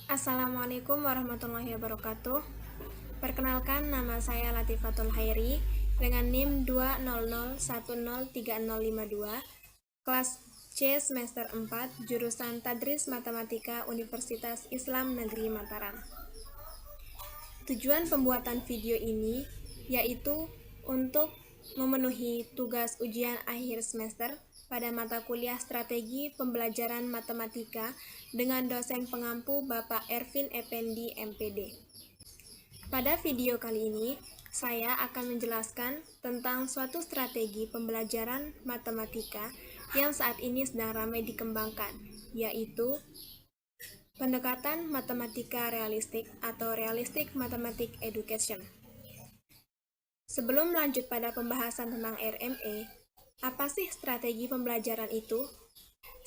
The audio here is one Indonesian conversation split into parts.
Assalamualaikum warahmatullahi wabarakatuh. Perkenalkan, nama saya Latifatul Hairi dengan NIM 200103052, kelas C semester 4, jurusan Tadris Matematika Universitas Islam Negeri Mataram. Tujuan pembuatan video ini yaitu untuk memenuhi tugas ujian akhir semester pada mata kuliah Strategi Pembelajaran Matematika dengan dosen pengampu Bapak Ervin Effendi, MPD. Pada video kali ini, saya akan menjelaskan tentang suatu strategi pembelajaran matematika yang saat ini sedang ramai dikembangkan, yaitu pendekatan matematika realistik atau Realistic Mathematics Education. Sebelum lanjut pada pembahasan tentang RME, apa sih strategi pembelajaran itu?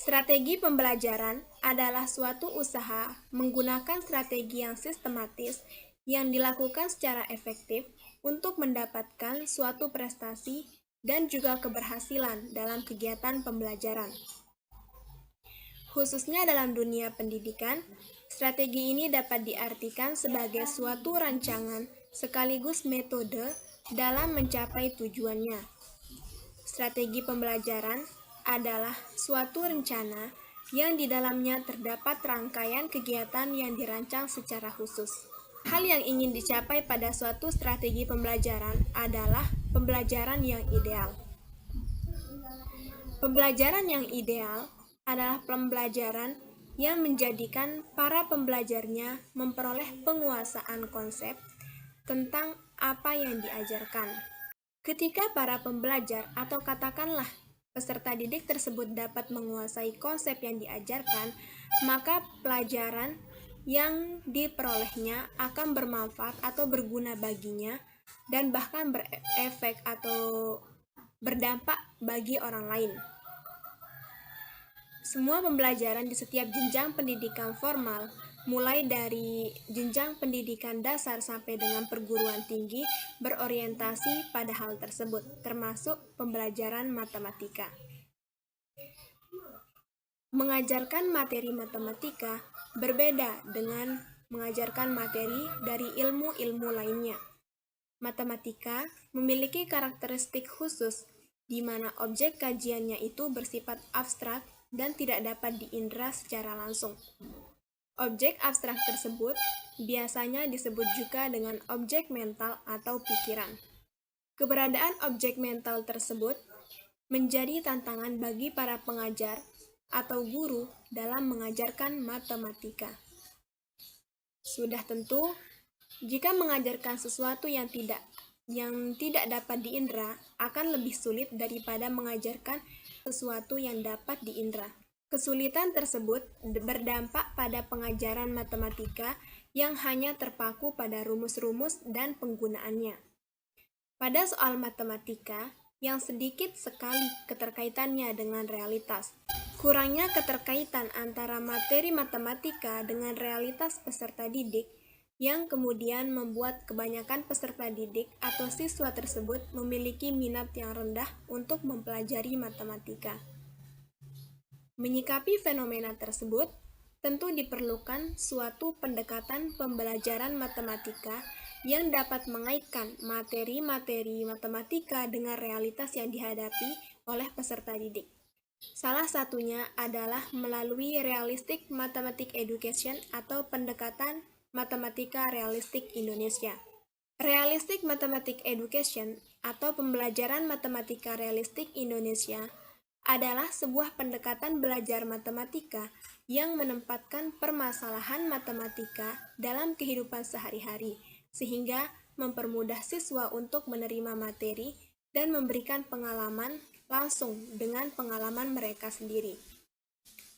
Strategi pembelajaran adalah suatu usaha menggunakan strategi yang sistematis yang dilakukan secara efektif untuk mendapatkan suatu prestasi dan juga keberhasilan dalam kegiatan pembelajaran. Khususnya dalam dunia pendidikan, strategi ini dapat diartikan sebagai suatu rancangan sekaligus metode dalam mencapai tujuannya. Strategi pembelajaran adalah suatu rencana yang di dalamnya terdapat rangkaian kegiatan yang dirancang secara khusus. Hal yang ingin dicapai pada suatu strategi pembelajaran adalah pembelajaran yang ideal. Pembelajaran yang ideal adalah pembelajaran yang menjadikan para pembelajarnya memperoleh penguasaan konsep tentang apa yang diajarkan. Ketika para pembelajar atau katakanlah peserta didik tersebut dapat menguasai konsep yang diajarkan, maka pelajaran yang diperolehnya akan bermanfaat atau berguna baginya dan bahkan berefek atau berdampak bagi orang lain. Semua pembelajaran di setiap jenjang pendidikan formal, mulai dari jenjang pendidikan dasar sampai dengan perguruan tinggi, berorientasi pada hal tersebut, termasuk pembelajaran matematika. Mengajarkan materi matematika berbeda dengan mengajarkan materi dari ilmu-ilmu lainnya. Matematika memiliki karakteristik khusus di mana objek kajiannya itu bersifat abstrak dan tidak dapat diindra secara langsung. Objek abstrak tersebut biasanya disebut juga dengan objek mental atau pikiran. Keberadaan objek mental tersebut menjadi tantangan bagi para pengajar atau guru dalam mengajarkan matematika. Sudah tentu, jika mengajarkan sesuatu yang tidak dapat diindra akan lebih sulit daripada mengajarkan sesuatu yang dapat diindra. Kesulitan tersebut berdampak pada pengajaran matematika yang hanya terpaku pada rumus-rumus dan penggunaannya. Pada soal matematika yang sedikit sekali keterkaitannya dengan realitas, kurangnya keterkaitan antara materi matematika dengan realitas peserta didik yang kemudian membuat kebanyakan peserta didik atau siswa tersebut memiliki minat yang rendah untuk mempelajari matematika. Menyikapi fenomena tersebut, tentu diperlukan suatu pendekatan pembelajaran matematika yang dapat mengaitkan materi-materi matematika dengan realitas yang dihadapi oleh peserta didik. Salah satunya adalah melalui Realistic Mathematics Education atau pendekatan matematika realistik Indonesia. Realistic Mathematics Education atau pembelajaran matematika realistik Indonesia adalah sebuah pendekatan belajar matematika yang menempatkan permasalahan matematika dalam kehidupan sehari-hari, sehingga mempermudah siswa untuk menerima materi dan memberikan pengalaman langsung dengan pengalaman mereka sendiri.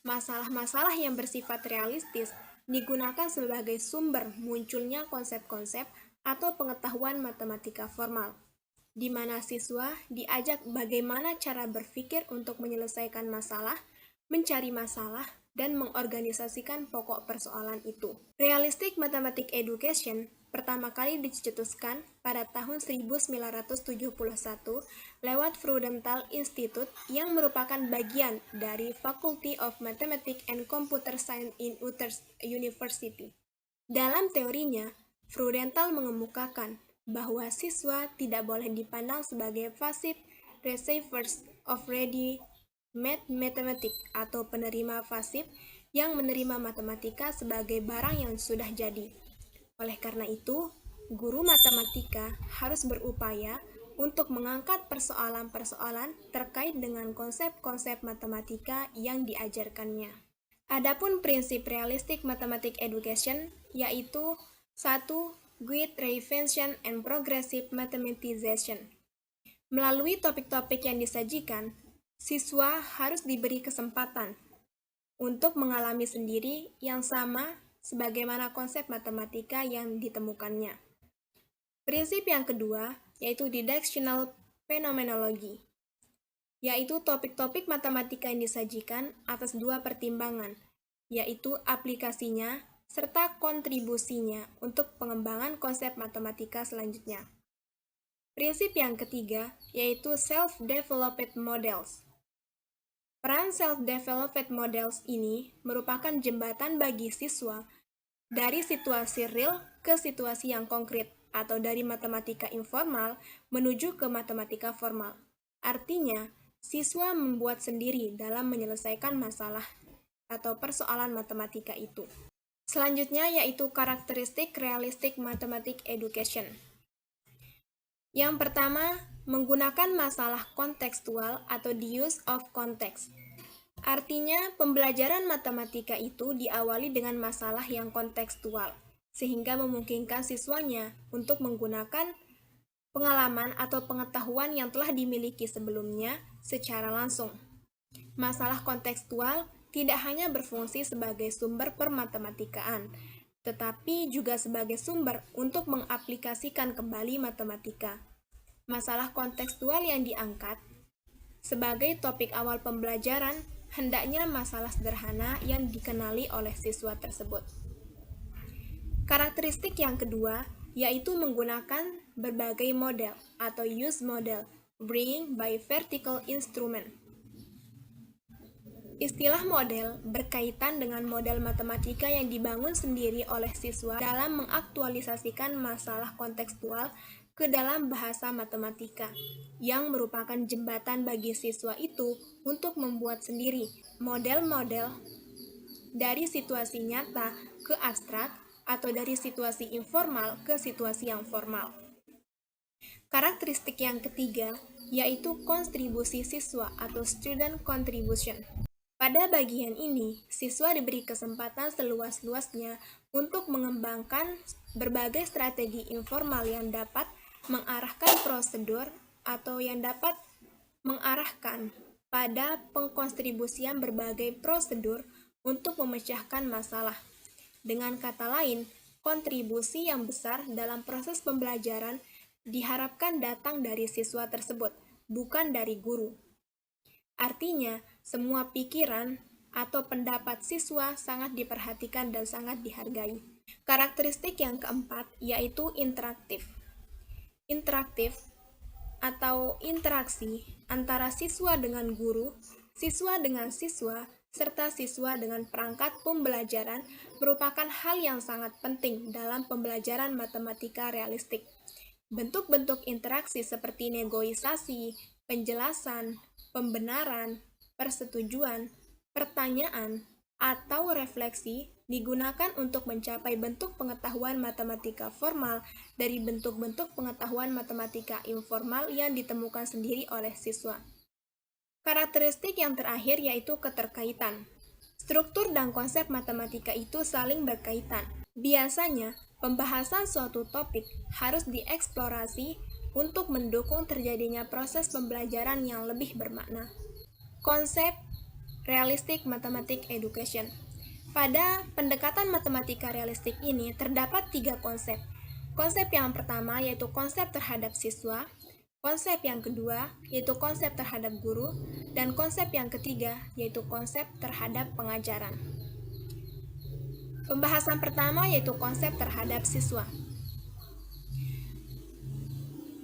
Masalah-masalah yang bersifat realistis digunakan sebagai sumber munculnya konsep-konsep atau pengetahuan matematika formal, di mana siswa diajak bagaimana cara berpikir untuk menyelesaikan masalah, mencari masalah, dan mengorganisasikan pokok persoalan itu. Realistic Mathematics Education pertama kali dicetuskan pada tahun 1971 lewat Prudential Institute yang merupakan bagian dari Faculty of Mathematics and Computer Science in Utrecht University. Dalam teorinya, Prudential mengemukakan bahwa siswa tidak boleh dipandang sebagai passive receivers of ready-made mathematics atau penerima pasif yang menerima matematika sebagai barang yang sudah jadi. Oleh karena itu, guru matematika harus berupaya untuk mengangkat persoalan-persoalan terkait dengan konsep-konsep matematika yang diajarkannya. Adapun prinsip realistic mathematics education yaitu 1. Guide reinvention and progressive mathematization. Melalui topik-topik yang disajikan, siswa harus diberi kesempatan untuk mengalami sendiri yang sama sebagaimana konsep matematika yang ditemukannya. Prinsip yang kedua yaitu didactional phenomenology, yaitu topik-topik matematika yang disajikan atas dua pertimbangan, yaitu aplikasinya serta kontribusinya untuk pengembangan konsep matematika selanjutnya. Prinsip yang ketiga yaitu self-developed models. Peran self-developed models ini merupakan jembatan bagi siswa dari situasi real ke situasi yang konkret atau dari matematika informal menuju ke matematika formal. Artinya, siswa membuat sendiri dalam menyelesaikan masalah atau persoalan matematika itu. Selanjutnya yaitu karakteristik realistic mathematics education. Yang pertama, menggunakan masalah kontekstual atau the use of context. Artinya, pembelajaran matematika itu diawali dengan masalah yang kontekstual, sehingga memungkinkan siswanya untuk menggunakan pengalaman atau pengetahuan yang telah dimiliki sebelumnya secara langsung. Masalah kontekstual tidak hanya berfungsi sebagai sumber permatematikaan, tetapi juga sebagai sumber untuk mengaplikasikan kembali matematika. Masalah kontekstual yang diangkat sebagai topik awal pembelajaran hendaknya masalah sederhana yang dikenali oleh siswa tersebut. Karakteristik yang kedua yaitu menggunakan berbagai model atau use model, bringing by vertical instrument. Istilah model berkaitan dengan model matematika yang dibangun sendiri oleh siswa dalam mengaktualisasikan masalah kontekstual ke dalam bahasa matematika, yang merupakan jembatan bagi siswa itu untuk membuat sendiri model-model dari situasi nyata ke abstrak atau dari situasi informal ke situasi yang formal. Karakteristik yang ketiga yaitu kontribusi siswa atau student contribution. Pada bagian ini, siswa diberi kesempatan seluas-luasnya untuk mengembangkan berbagai strategi informal yang dapat mengarahkan prosedur atau yang dapat mengarahkan pada pengkontribusian berbagai prosedur untuk memecahkan masalah. Dengan kata lain, kontribusi yang besar dalam proses pembelajaran diharapkan datang dari siswa tersebut, bukan dari guru. Artinya, semua pikiran atau pendapat siswa sangat diperhatikan dan sangat dihargai. Karakteristik yang keempat yaitu interaktif. Interaktif atau interaksi antara siswa dengan guru, siswa dengan siswa, serta siswa dengan perangkat pembelajaran merupakan hal yang sangat penting dalam pembelajaran matematika realistik. Bentuk-bentuk interaksi seperti negosiasi, penjelasan, pembenaran, persetujuan, pertanyaan, atau refleksi digunakan untuk mencapai bentuk pengetahuan matematika formal dari bentuk-bentuk pengetahuan matematika informal yang ditemukan sendiri oleh siswa. Karakteristik yang terakhir yaitu keterkaitan. Struktur dan konsep matematika itu saling berkaitan. Biasanya, pembahasan suatu topik harus dieksplorasi untuk mendukung terjadinya proses pembelajaran yang lebih bermakna. Konsep Realistic Mathematics Education. Pada pendekatan matematika realistik ini terdapat 3 konsep. Konsep yang pertama yaitu konsep terhadap siswa, Konsep yang kedua yaitu konsep terhadap guru, dan konsep yang ketiga yaitu konsep terhadap pengajaran. Pembahasan pertama yaitu konsep terhadap siswa.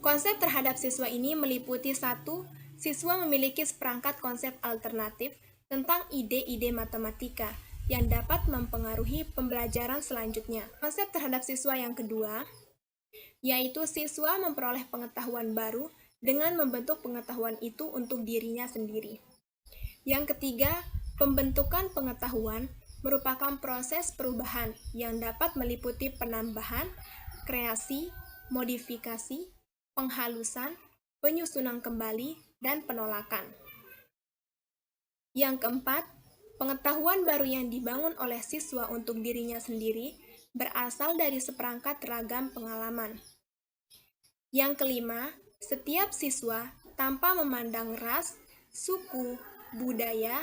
Konsep terhadap siswa ini meliputi 1. Siswa memiliki seperangkat konsep alternatif tentang ide-ide matematika yang dapat mempengaruhi pembelajaran selanjutnya. Konsep terhadap siswa yang kedua, yaitu siswa memperoleh pengetahuan baru dengan membentuk pengetahuan itu untuk dirinya sendiri. Yang ketiga, pembentukan pengetahuan merupakan proses perubahan yang dapat meliputi penambahan, kreasi, modifikasi, penghalusan, penyusunan kembali, dan penolakan. Yang keempat, pengetahuan baru yang dibangun oleh siswa untuk dirinya sendiri berasal dari seperangkat ragam pengalaman. Yang kelima, setiap siswa tanpa memandang ras, suku, budaya,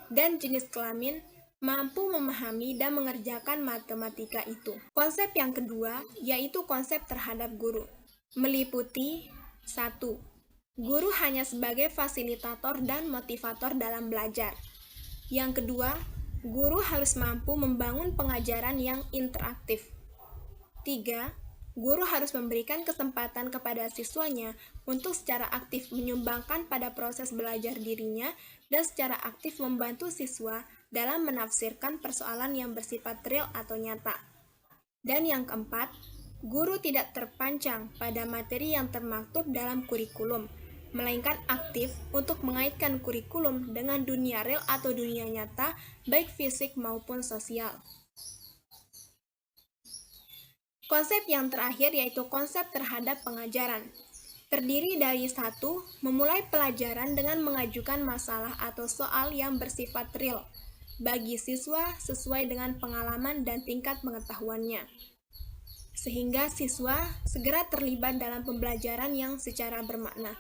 dan jenis kelamin mampu memahami dan mengerjakan matematika itu. Konsep yang kedua yaitu konsep terhadap guru. Meliputi 1. Guru hanya sebagai fasilitator dan motivator dalam belajar. Yang kedua, guru harus mampu membangun pengajaran yang interaktif. 3. Guru harus memberikan kesempatan kepada siswanya untuk secara aktif menyumbangkan pada proses belajar dirinya dan secara aktif membantu siswa dalam menafsirkan persoalan yang bersifat real atau nyata. Dan yang keempat, guru tidak terpancang pada materi yang termaktub dalam kurikulum, melainkan aktif untuk mengaitkan kurikulum dengan dunia real atau dunia nyata, baik fisik maupun sosial. Konsep yang terakhir yaitu konsep terhadap pengajaran. Terdiri dari 1. Memulai pelajaran dengan mengajukan masalah atau soal yang bersifat real bagi siswa sesuai dengan pengalaman dan tingkat pengetahuannya, sehingga siswa segera terlibat dalam pembelajaran yang secara bermakna.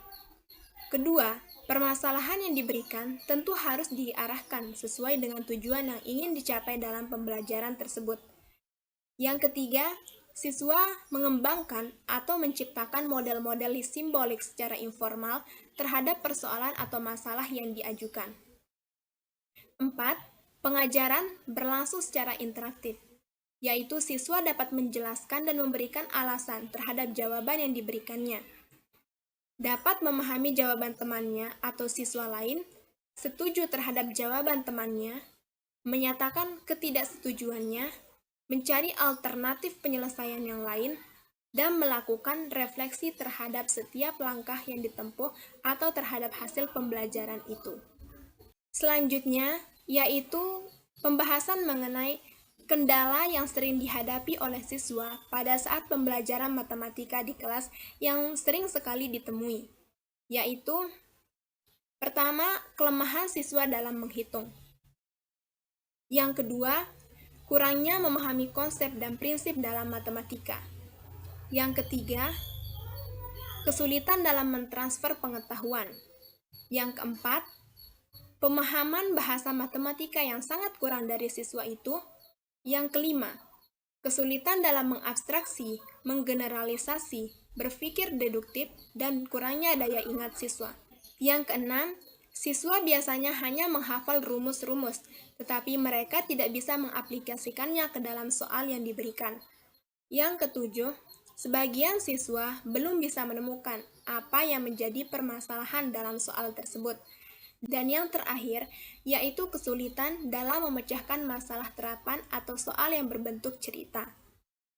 Kedua, permasalahan yang diberikan tentu harus diarahkan sesuai dengan tujuan yang ingin dicapai dalam pembelajaran tersebut. Yang ketiga, siswa mengembangkan atau menciptakan model-model simbolik secara informal terhadap persoalan atau masalah yang diajukan. 4. Pengajaran berlangsung secara interaktif, yaitu siswa dapat menjelaskan dan memberikan alasan terhadap jawaban yang diberikannya, dapat memahami jawaban temannya atau siswa lain, setuju terhadap jawaban temannya, menyatakan ketidaksetujuannya, mencari alternatif penyelesaian yang lain, dan melakukan refleksi terhadap setiap langkah yang ditempuh atau terhadap hasil pembelajaran itu. Selanjutnya, yaitu pembahasan mengenai kendala yang sering dihadapi oleh siswa pada saat pembelajaran matematika di kelas yang sering sekali ditemui, yaitu pertama, kelemahan siswa dalam menghitung. Yang kedua, kurangnya memahami konsep dan prinsip dalam matematika. Yang ketiga, kesulitan dalam mentransfer pengetahuan. Yang keempat, pemahaman bahasa matematika yang sangat kurang dari siswa itu. Yang kelima, kesulitan dalam mengabstraksi, menggeneralisasi, berpikir deduktif, dan kurangnya daya ingat siswa. Yang keenam, siswa biasanya hanya menghafal rumus-rumus, tetapi mereka tidak bisa mengaplikasikannya ke dalam soal yang diberikan. Yang ketujuh, sebagian siswa belum bisa menemukan apa yang menjadi permasalahan dalam soal tersebut. Dan yang terakhir, yaitu kesulitan dalam memecahkan masalah terapan atau soal yang berbentuk cerita.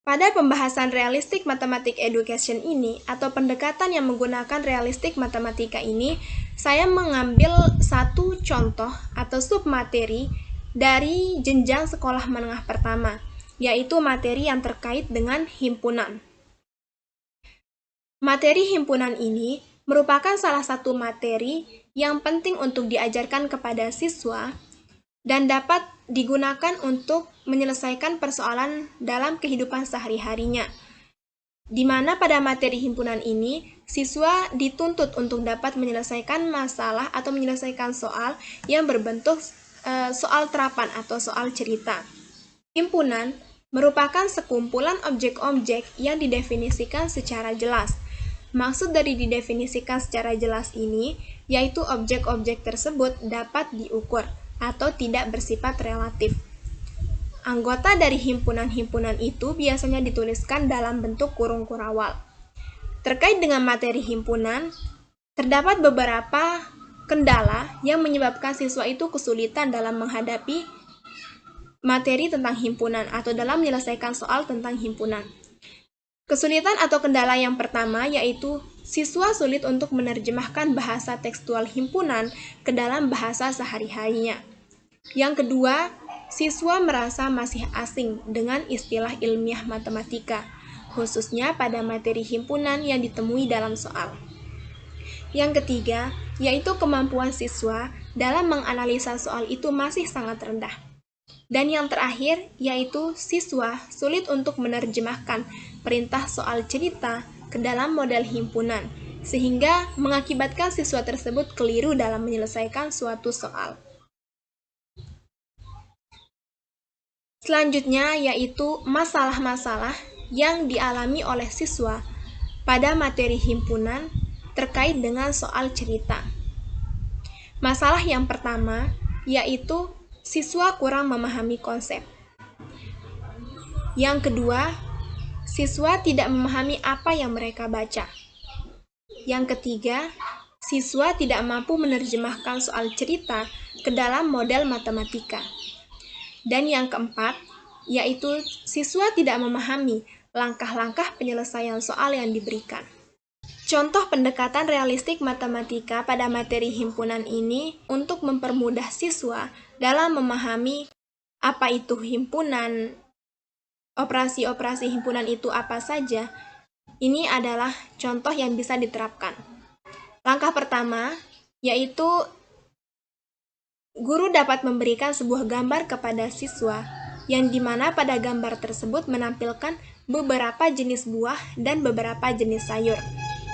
Pada pembahasan realistic mathematics education ini, atau pendekatan yang menggunakan realistic matematika ini, saya mengambil satu contoh atau submateri dari jenjang sekolah menengah pertama, yaitu materi yang terkait dengan himpunan. Materi himpunan ini merupakan salah satu materi yang penting untuk diajarkan kepada siswa dan dapat digunakan untuk menyelesaikan persoalan dalam kehidupan sehari-harinya, di mana pada materi himpunan ini, siswa dituntut untuk dapat menyelesaikan masalah atau menyelesaikan soal yang berbentuk soal terapan atau soal cerita. Himpunan merupakan sekumpulan objek-objek yang didefinisikan secara jelas. Maksud dari didefinisikan secara jelas ini, yaitu objek-objek tersebut dapat diukur atau tidak bersifat relatif. Anggota dari himpunan-himpunan itu biasanya dituliskan dalam bentuk kurung kurawal. Terkait dengan materi himpunan, terdapat beberapa kendala yang menyebabkan siswa itu kesulitan dalam menghadapi materi tentang himpunan atau dalam menyelesaikan soal tentang himpunan. Kesulitan atau kendala yang pertama yaitu siswa sulit untuk menerjemahkan bahasa tekstual himpunan ke dalam bahasa sehari-harinya. Yang kedua, siswa merasa masih asing dengan istilah ilmiah matematika, khususnya pada materi himpunan yang ditemui dalam soal. Yang ketiga, yaitu kemampuan siswa dalam menganalisa soal itu masih sangat rendah. Dan yang terakhir, yaitu siswa sulit untuk menerjemahkan perintah soal cerita ke dalam model himpunan, sehingga mengakibatkan siswa tersebut keliru dalam menyelesaikan suatu soal. Selanjutnya, yaitu masalah-masalah yang dialami oleh siswa pada materi himpunan terkait dengan soal cerita. Masalah yang pertama, yaitu siswa kurang memahami konsep. Yang kedua, siswa tidak memahami apa yang mereka baca. Yang ketiga, siswa tidak mampu menerjemahkan soal cerita ke dalam model matematika. Dan yang keempat, yaitu siswa tidak memahami langkah-langkah penyelesaian soal yang diberikan. Contoh pendekatan realistik matematika pada materi himpunan ini untuk mempermudah siswa dalam memahami apa itu himpunan, operasi-operasi himpunan itu apa saja. Ini adalah contoh yang bisa diterapkan. Langkah pertama, yaitu guru dapat memberikan sebuah gambar kepada siswa, yang dimana pada gambar tersebut menampilkan beberapa jenis buah dan beberapa jenis sayur.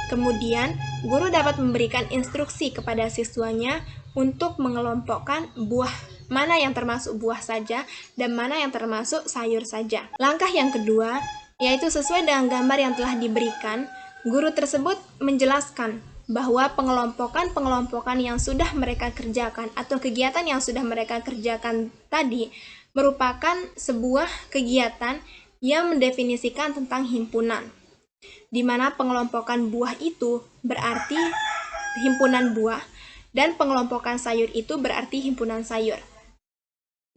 Kemudian, guru dapat memberikan instruksi kepada siswanya untuk mengelompokkan buah mana yang termasuk buah saja dan mana yang termasuk sayur saja. Langkah yang kedua, yaitu sesuai dengan gambar yang telah diberikan, guru tersebut menjelaskan bahwa pengelompokan yang sudah mereka kerjakan atau kegiatan yang sudah mereka kerjakan tadi merupakan sebuah kegiatan yang mendefinisikan tentang himpunan, di mana pengelompokan buah itu berarti himpunan buah dan pengelompokan sayur itu berarti himpunan sayur.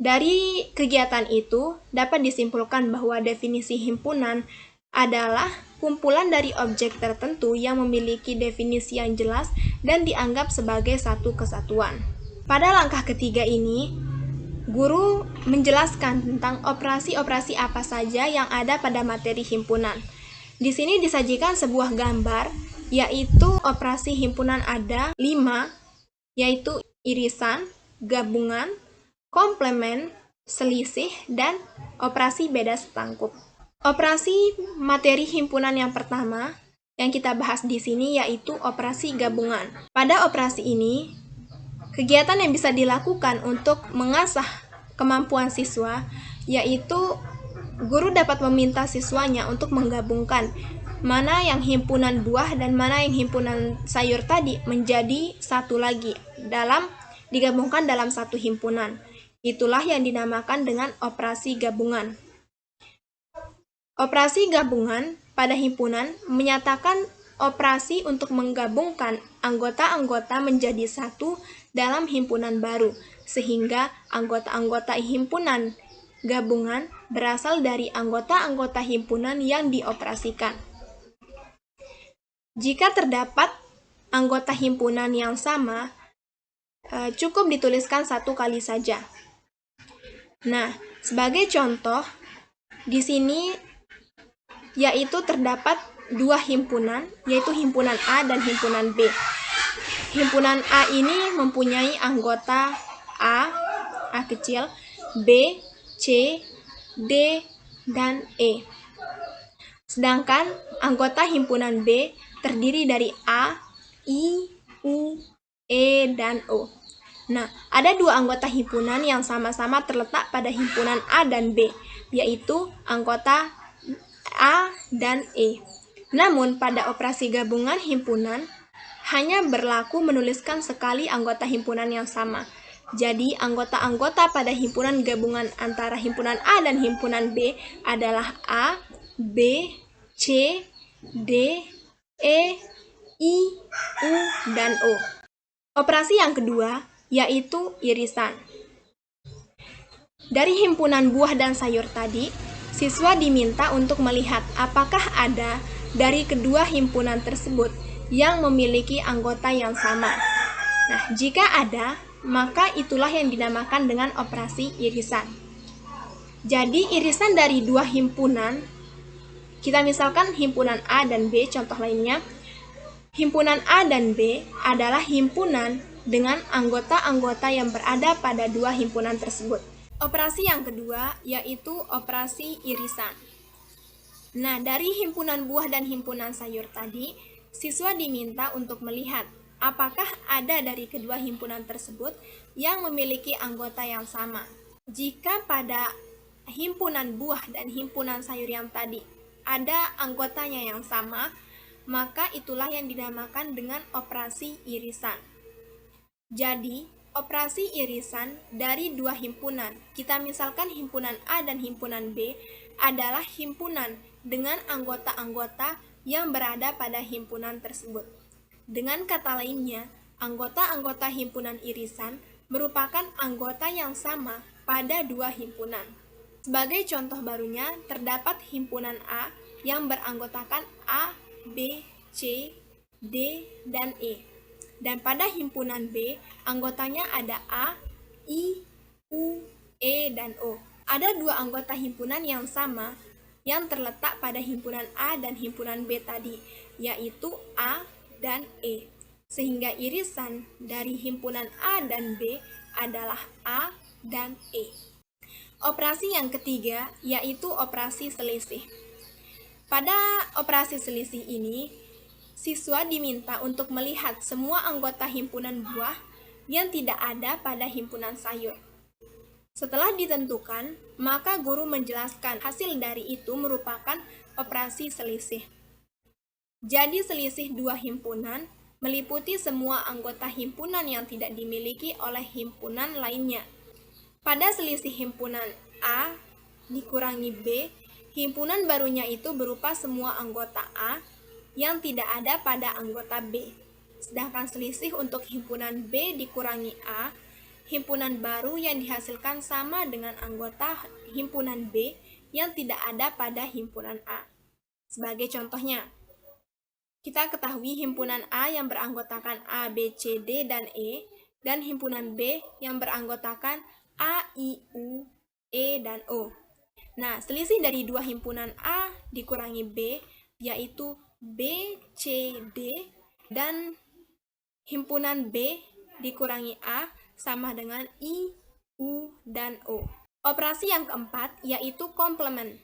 Dari kegiatan itu dapat disimpulkan bahwa definisi himpunan adalah kumpulan dari objek tertentu yang memiliki definisi yang jelas dan dianggap sebagai satu kesatuan. Pada langkah ketiga ini, guru menjelaskan tentang operasi-operasi apa saja yang ada pada materi himpunan. Di sini disajikan sebuah gambar, yaitu operasi himpunan ada 5, yaitu irisan, gabungan, komplement, selisih, dan operasi beda setangkup. Operasi materi himpunan yang pertama yang kita bahas di sini yaitu operasi gabungan. Pada operasi ini, kegiatan yang bisa dilakukan untuk mengasah kemampuan siswa yaitu guru dapat meminta siswanya untuk menggabungkan mana yang himpunan buah dan mana yang himpunan sayur tadi menjadi satu lagi digabungkan dalam satu himpunan. Itulah yang dinamakan dengan operasi gabungan. Operasi gabungan pada himpunan menyatakan operasi untuk menggabungkan anggota-anggota menjadi satu dalam himpunan baru, sehingga anggota-anggota himpunan gabungan berasal dari anggota-anggota himpunan yang dioperasikan. Jika terdapat anggota himpunan yang sama, cukup dituliskan satu kali saja. Nah, sebagai contoh, di sini yaitu terdapat 2 himpunan, yaitu himpunan A dan himpunan B. Himpunan A ini mempunyai anggota A kecil, B, C, D, dan E. Sedangkan anggota himpunan B terdiri dari A, I, U, E, dan O. Nah, ada 2 anggota himpunan yang sama-sama terletak pada himpunan A dan B, yaitu anggota A dan E. Namun, pada operasi gabungan himpunan, hanya berlaku menuliskan sekali anggota himpunan yang sama. Jadi, anggota-anggota pada himpunan gabungan antara himpunan A dan himpunan B adalah A, B, C, D, E, I, U, dan O. Operasi yang kedua yaitu irisan. Dari himpunan buah dan sayur tadi, siswa diminta untuk melihat apakah ada dari kedua himpunan tersebut yang memiliki anggota yang sama. Nah, jika ada, maka itulah yang dinamakan dengan operasi irisan. Jadi, irisan dari dua himpunan, kita misalkan himpunan A dan B, contoh lainnya, himpunan A dan B adalah himpunan dengan anggota-anggota yang berada pada dua himpunan tersebut. Operasi yang kedua yaitu operasi irisan. Nah, dari himpunan buah dan himpunan sayur tadi, siswa diminta untuk melihat apakah ada dari kedua himpunan tersebut yang memiliki anggota yang sama. Jika pada himpunan buah dan himpunan sayur yang tadi ada anggotanya yang sama, maka itulah yang dinamakan dengan operasi irisan. Jadi, operasi irisan dari dua himpunan, kita misalkan himpunan A dan himpunan B, adalah himpunan dengan anggota-anggota yang berada pada himpunan tersebut. Dengan kata lainnya, anggota-anggota himpunan irisan merupakan anggota yang sama pada dua himpunan. Sebagai contoh barunya, terdapat himpunan A yang beranggotakan A, B, C, D, dan E. Dan pada himpunan B, anggotanya ada A, I, U, E, dan O. Ada dua anggota himpunan yang sama yang terletak pada himpunan A dan himpunan B tadi, yaitu A dan E. Sehingga irisan dari himpunan A dan B adalah A dan E. Operasi yang ketiga yaitu operasi selisih. Pada operasi selisih ini, siswa diminta untuk melihat semua anggota himpunan buah yang tidak ada pada himpunan sayur. Setelah ditentukan, maka guru menjelaskan hasil dari itu merupakan operasi selisih. Jadi selisih dua himpunan meliputi semua anggota himpunan yang tidak dimiliki oleh himpunan lainnya. Pada selisih himpunan A dikurangi B, himpunan barunya itu berupa semua anggota A yang tidak ada pada anggota B. Sedangkan selisih untuk himpunan B dikurangi A, himpunan baru yang dihasilkan sama dengan anggota himpunan B yang tidak ada pada himpunan A. Sebagai contohnya, kita ketahui himpunan A yang beranggotakan A, B, C, D, dan E, dan himpunan B yang beranggotakan A, I, U, E, dan O. Nah, selisih dari dua himpunan A dikurangi B, yaitu B, C, D, dan himpunan B dikurangi A sama dengan I, U, dan O. Operasi yang keempat yaitu komplement.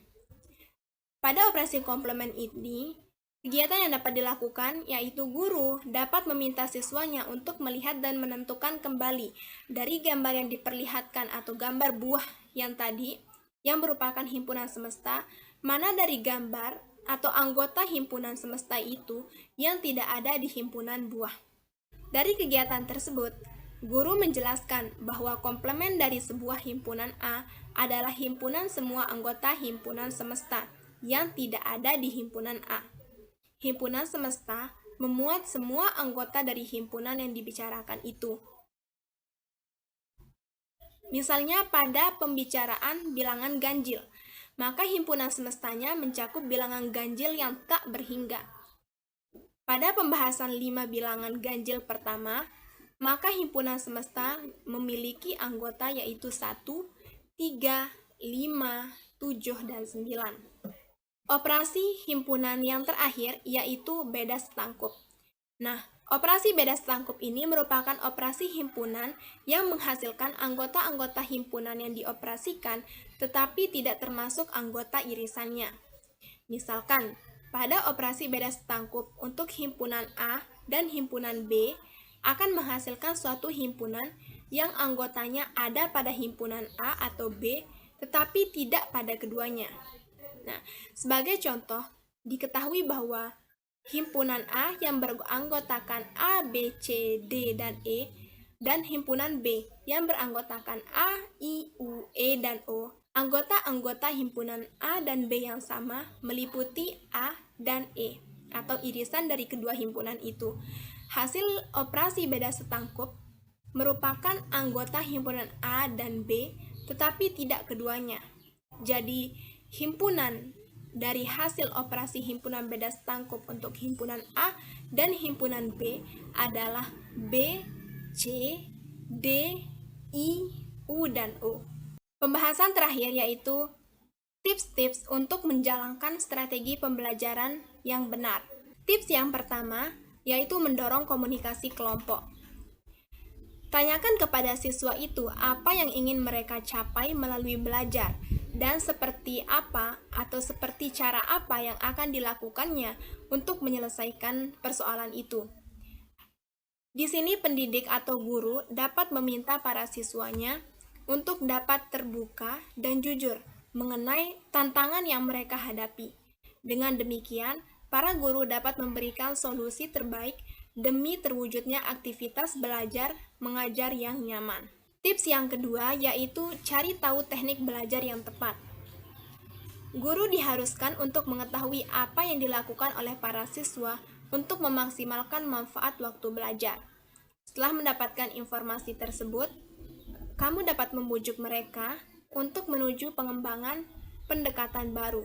Pada operasi komplement ini, kegiatan yang dapat dilakukan yaitu guru dapat meminta siswanya untuk melihat dan menentukan kembali dari gambar yang diperlihatkan atau gambar buah yang tadi, yang merupakan himpunan semesta, mana dari gambar atau anggota himpunan semesta itu yang tidak ada di himpunan buah. Dari kegiatan tersebut, guru menjelaskan bahwa komplement dari sebuah himpunan A adalah himpunan semua anggota himpunan semesta yang tidak ada di himpunan A. Himpunan semesta memuat semua anggota dari himpunan yang dibicarakan itu. Misalnya pada pembicaraan bilangan ganjil, maka himpunan semestanya mencakup bilangan ganjil yang tak berhingga. Pada pembahasan 5 bilangan ganjil pertama, maka himpunan semesta memiliki anggota yaitu 1, 3, 5, 7, dan 9. Operasi himpunan yang terakhir yaitu beda setangkup. Nah, operasi beda setangkup ini merupakan operasi himpunan yang menghasilkan anggota-anggota himpunan yang dioperasikan tetapi tidak termasuk anggota irisannya. Misalkan, pada operasi beda setangkup untuk himpunan A dan himpunan B akan menghasilkan suatu himpunan yang anggotanya ada pada himpunan A atau B tetapi tidak pada keduanya. Nah, sebagai contoh, Diketahui bahwa himpunan A yang beranggotakan A, B, C, D, dan E, dan himpunan B yang beranggotakan A, I, U, E, dan O. Anggota-anggota himpunan A dan B yang sama meliputi A dan E, atau irisan dari kedua himpunan itu. Hasil operasi beda setangkup merupakan anggota himpunan A dan B, tetapi tidak keduanya. Jadi, himpunan dari hasil operasi himpunan beda setangkup untuk himpunan A dan himpunan B adalah B, C, D, I, U, dan O. Pembahasan terakhir yaitu tips-tips untuk menjalankan strategi pembelajaran yang benar. Tips yang pertama yaitu mendorong komunikasi kelompok. Tanyakan kepada siswa itu apa yang ingin mereka capai melalui belajar, dan seperti apa atau seperti cara apa yang akan dilakukannya untuk menyelesaikan persoalan itu. Di sini pendidik atau guru dapat meminta para siswanya untuk dapat terbuka dan jujur mengenai tantangan yang mereka hadapi. Dengan demikian, para guru dapat memberikan solusi terbaik demi terwujudnya aktivitas belajar mengajar yang nyaman. Tips yang kedua yaitu cari tahu teknik belajar yang tepat. Guru diharuskan untuk mengetahui apa yang dilakukan oleh para siswa untuk memaksimalkan manfaat waktu belajar. Setelah mendapatkan informasi tersebut, kamu dapat membujuk mereka untuk menuju pengembangan pendekatan baru.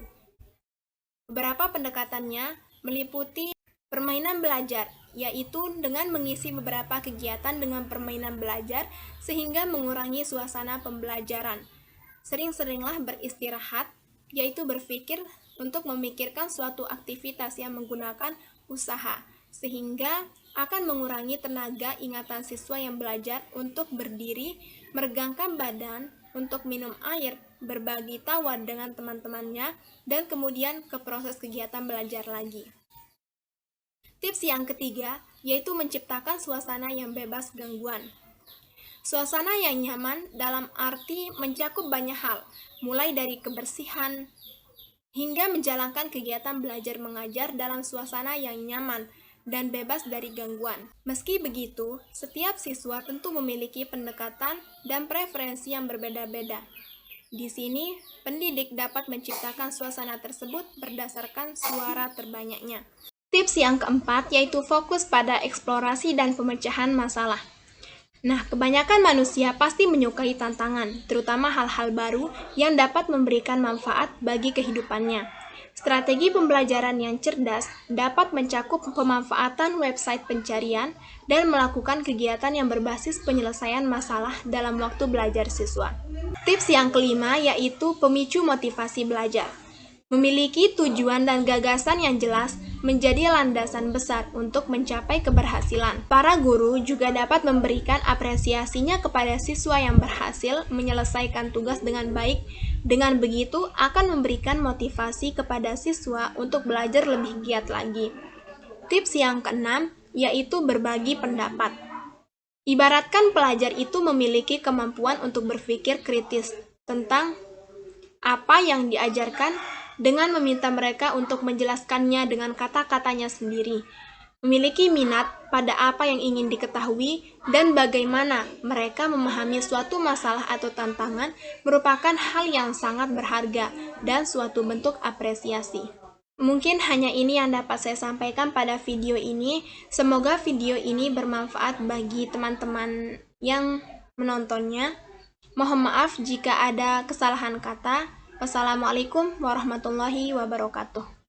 Beberapa pendekatannya meliputi permainan belajar, yaitu dengan mengisi beberapa kegiatan dengan permainan belajar sehingga mengurangi suasana pembelajaran. Sering-seringlah beristirahat, yaitu berpikir untuk memikirkan suatu aktivitas yang menggunakan usaha, sehingga akan mengurangi tenaga ingatan siswa yang belajar untuk berdiri, meregangkan badan, untuk minum air, berbagi tawa dengan teman-temannya, dan kemudian ke proses kegiatan belajar lagi. Tips yang ketiga yaitu menciptakan suasana yang bebas gangguan. Suasana yang nyaman dalam arti mencakup banyak hal, mulai dari kebersihan hingga menjalankan kegiatan belajar mengajar dalam suasana yang nyaman dan bebas dari gangguan. Meski begitu, setiap siswa tentu memiliki pendekatan dan preferensi yang berbeda-beda. Di sini, pendidik dapat menciptakan suasana tersebut berdasarkan suara terbanyaknya. Tips yang keempat yaitu fokus pada eksplorasi dan pemecahan masalah. Nah, kebanyakan manusia pasti menyukai tantangan, terutama hal-hal baru yang dapat memberikan manfaat bagi kehidupannya. Strategi pembelajaran yang cerdas dapat mencakup pemanfaatan website pencarian dan melakukan kegiatan yang berbasis penyelesaian masalah dalam waktu belajar siswa. Tips yang kelima yaitu pemicu motivasi belajar. Memiliki tujuan dan gagasan yang jelas menjadi landasan besar untuk mencapai keberhasilan. Para guru juga dapat memberikan apresiasinya kepada siswa yang berhasil menyelesaikan tugas dengan baik. Dengan begitu, akan memberikan motivasi kepada siswa untuk belajar lebih giat lagi. Tips yang keenam yaitu berbagi pendapat. Ibaratkan pelajar itu memiliki kemampuan untuk berpikir kritis tentang apa yang diajarkan dengan meminta mereka untuk menjelaskannya dengan kata-katanya sendiri, memiliki minat pada apa yang ingin diketahui, dan bagaimana mereka memahami suatu masalah atau tantangan merupakan hal yang sangat berharga dan suatu bentuk apresiasi. Mungkin hanya ini yang dapat saya sampaikan pada video ini. Semoga video ini bermanfaat bagi teman-teman yang menontonnya. Mohon maaf jika ada kesalahan kata. Wassalamualaikum warahmatullahi wabarakatuh.